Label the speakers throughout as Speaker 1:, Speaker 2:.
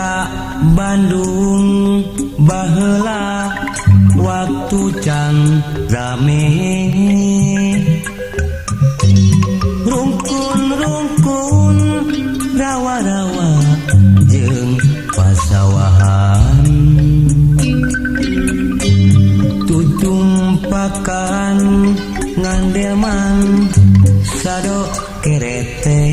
Speaker 1: Kota Bandung baheula waktu can rame rungkun-rungkun rawa-rawa jeung pasawahan tutumpakan ngandelman sado kerete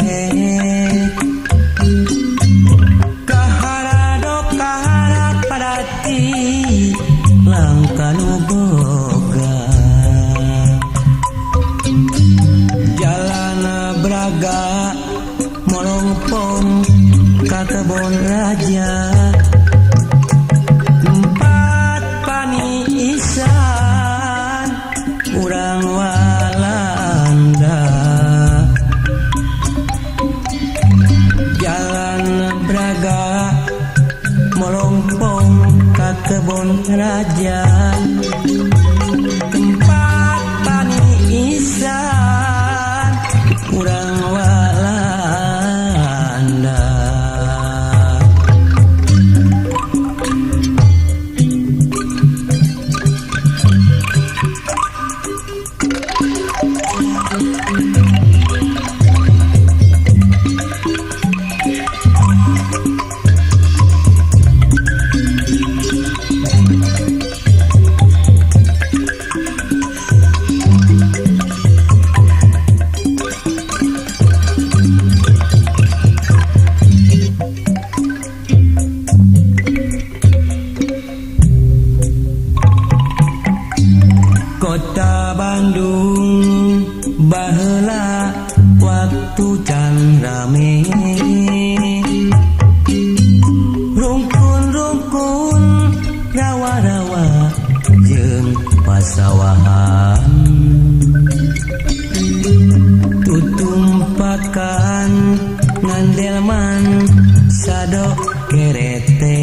Speaker 1: langkanu boga jalan Braga molongpong ka Kebon Raja tempat paniisan urang Walanda jalan Braga molongpong ka Kebon Raja tempat paniisan urang Walanda Kota Bandung baheula waktu can rame rungkun-rungkun rawa-rawa jeung pasawahan tutumpakan ngandelman sado kerete